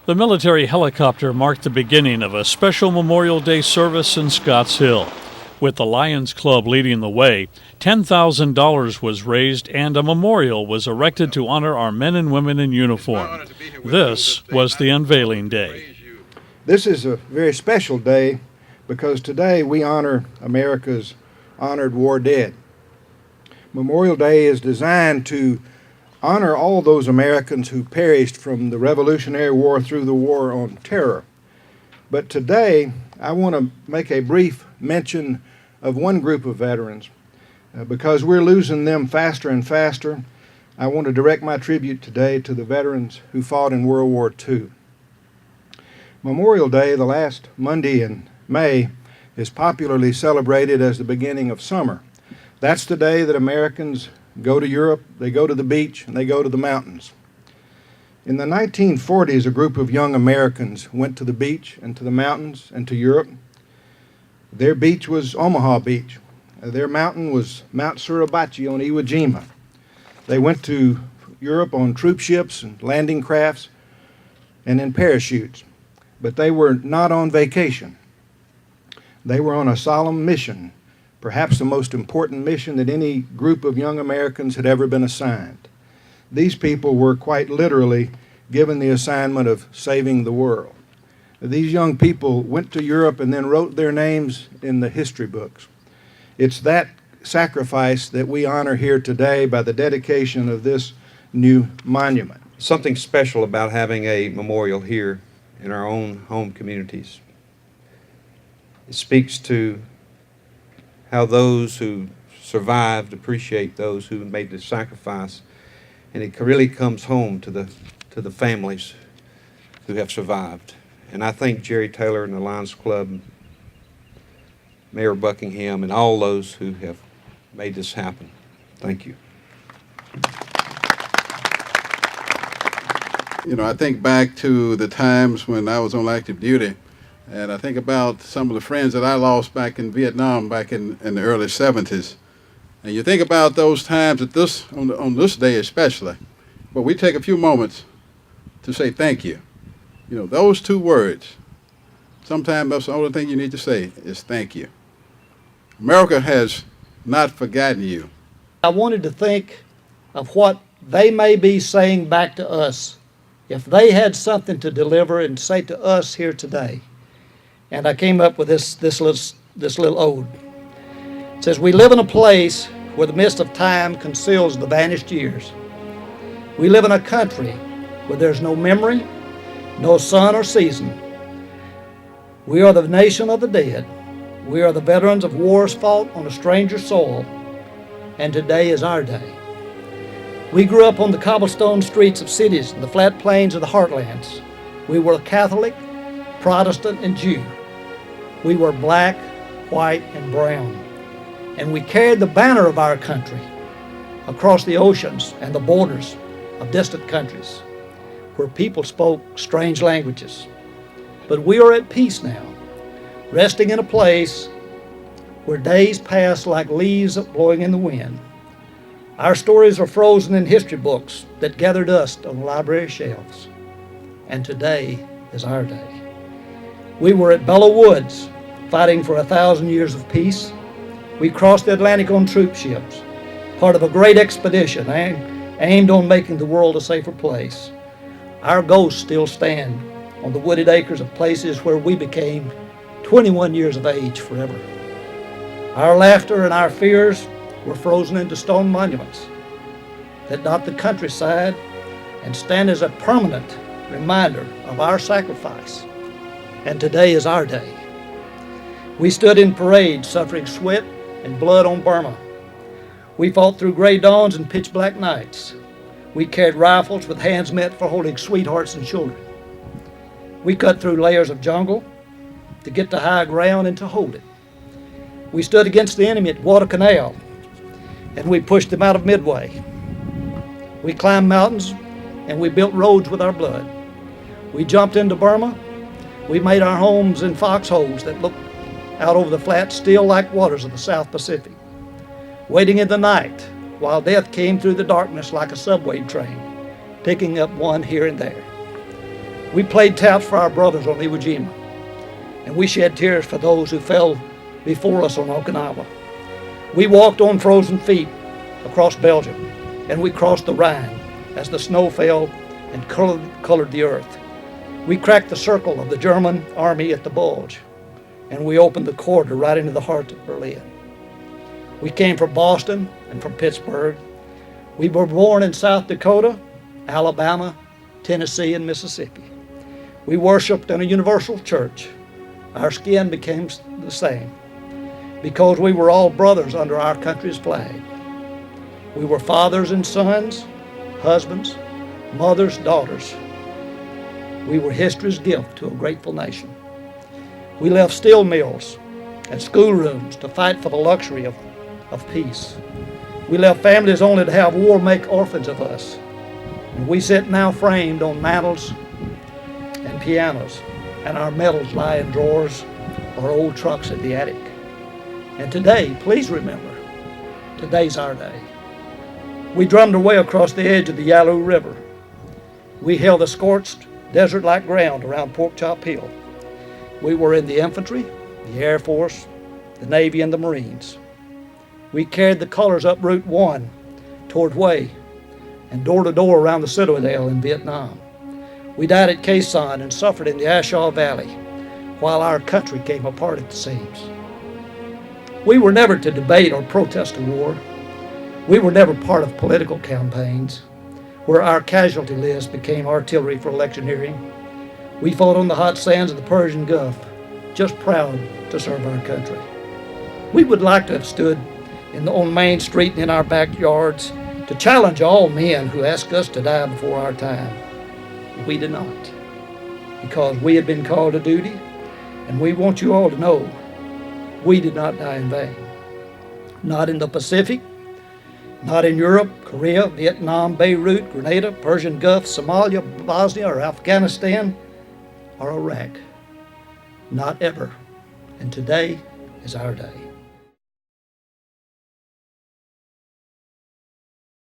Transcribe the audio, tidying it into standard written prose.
The military helicopter marked the beginning of a special Memorial Day service in Scotts Hill. With the Lions Club leading the way, $10,000 was raised and a memorial was erected to honor our men and women in uniform. This was the unveiling day. This is a very special day because today we honor America's honored war dead. Memorial Day is designed to honor all those Americans who perished from the Revolutionary War through the War on Terror. But today, I want to make a brief mention of one group of veterans. Because we're losing them faster and faster, I want to direct my tribute today to the veterans who fought in World War II. Memorial Day, the last Monday in May, is popularly celebrated as the beginning of summer. That's the day that Americans go to Europe, they go to the beach, and they go to the mountains. In the 1940s, a group of young Americans went to the beach and to the mountains and to Europe. Their beach was Omaha Beach. Their mountain was Mount Suribachi on Iwo Jima. They went to Europe on troop ships and landing crafts and in parachutes. But they were not on vacation. They were on a solemn mission, perhaps the most important mission that any group of young Americans had ever been assigned. These people were quite literally given the assignment of saving the world. These young people went to Europe and then wrote their names in the history books. It's that sacrifice that we honor here today by the dedication of this new monument. Something special about having a memorial here in our own home communities. It speaks to how those who survived appreciate those who made the sacrifice, and it really comes home to the families who have survived. And I thank Jerry Taylor and the Lions Club, Mayor Buckingham, and all those who have made this happen. Thank you. You know, I think back to the times when I was on active duty, and I think about some of the friends that I lost back in Vietnam back in the early 70s. And you think about those times on this day especially, but we take a few moments to say thank you. You know, those two words, sometimes that's the only thing you need to say is thank you. America has not forgotten you. I wanted to think of what they may be saying back to us if they had something to deliver and say to us here today. And I came up with this little ode. It says, "We live in a place where the mist of time conceals the vanished years. We live in a country where there's no memory, no sun or season. We are the nation of the dead. We are the veterans of wars fought on a stranger soil, and today is our day. We grew up on the cobblestone streets of cities and the flat plains of the heartlands. We were Catholic, Protestant, and Jew. We were black, white, and brown. And we carried the banner of our country across the oceans and the borders of distant countries where people spoke strange languages. But we are at peace now, resting in a place where days pass like leaves blowing in the wind. Our stories are frozen in history books that gather dust on library shelves. And today is our day. We were at Belleau Woods, fighting for 1,000 years of peace. We crossed the Atlantic on troop ships, part of a great expedition aimed on making the world a safer place. Our ghosts still stand on the wooded acres of places where we became 21 years of age forever. Our laughter and our fears were frozen into stone monuments that dot the countryside and stand as a permanent reminder of our sacrifice. And today is our day. We stood in parades suffering sweat and blood on Burma. We fought through gray dawns and pitch black nights. We carried rifles with hands meant for holding sweethearts and children. We cut through layers of jungle to get to high ground and to hold it. We stood against the enemy at Guadalcanal, and we pushed them out of Midway. We climbed mountains and we built roads with our blood. We jumped into Burma. We made our homes in foxholes that looked out over the flat, still-like waters of the South Pacific, waiting in the night while death came through the darkness like a subway train, picking up one here and there. We played taps for our brothers on Iwo Jima, and we shed tears for those who fell before us on Okinawa. We walked on frozen feet across Belgium, and we crossed the Rhine as the snow fell and colored the earth. We cracked the circle of the German army at the Bulge, and we opened the corridor right into the heart of Berlin. We came from Boston and from Pittsburgh. We were born in South Dakota, Alabama, Tennessee, and Mississippi. We worshiped in a universal church. Our skin became the same because we were all brothers under our country's flag. We were fathers and sons, husbands, mothers, daughters. We were history's gift to a grateful nation. We left steel mills and schoolrooms to fight for the luxury of peace. We left families only to have war make orphans of us. And we sit now framed on mantels and pianos, and our medals lie in drawers or old trucks at the attic. And today, please remember, today's our day. We drummed our way across the edge of the Yalu River. We held the scorched, desert-like ground around Pork Chop Hill. We were in the infantry, the Air Force, the Navy, and the Marines. We carried the colors up Route 1 toward Hue and door to door around the Citadel in Vietnam. We died at Khe Sanh and suffered in the A Shaw Valley while our country came apart at the seams. We were never to debate or protest a war. We were never part of political campaigns where our casualty list became artillery for electioneering. We fought on the hot sands of the Persian Gulf, just proud to serve our country. We would like to have stood on Main Street and in our backyards to challenge all men who ask us to die before our time. We did not, because we had been called to duty, and we want you all to know we did not die in vain. Not in the Pacific, not in Europe, Korea, Vietnam, Beirut, Grenada, Persian Gulf, Somalia, Bosnia, or Afghanistan, or Iraq. Not ever. And today is our day.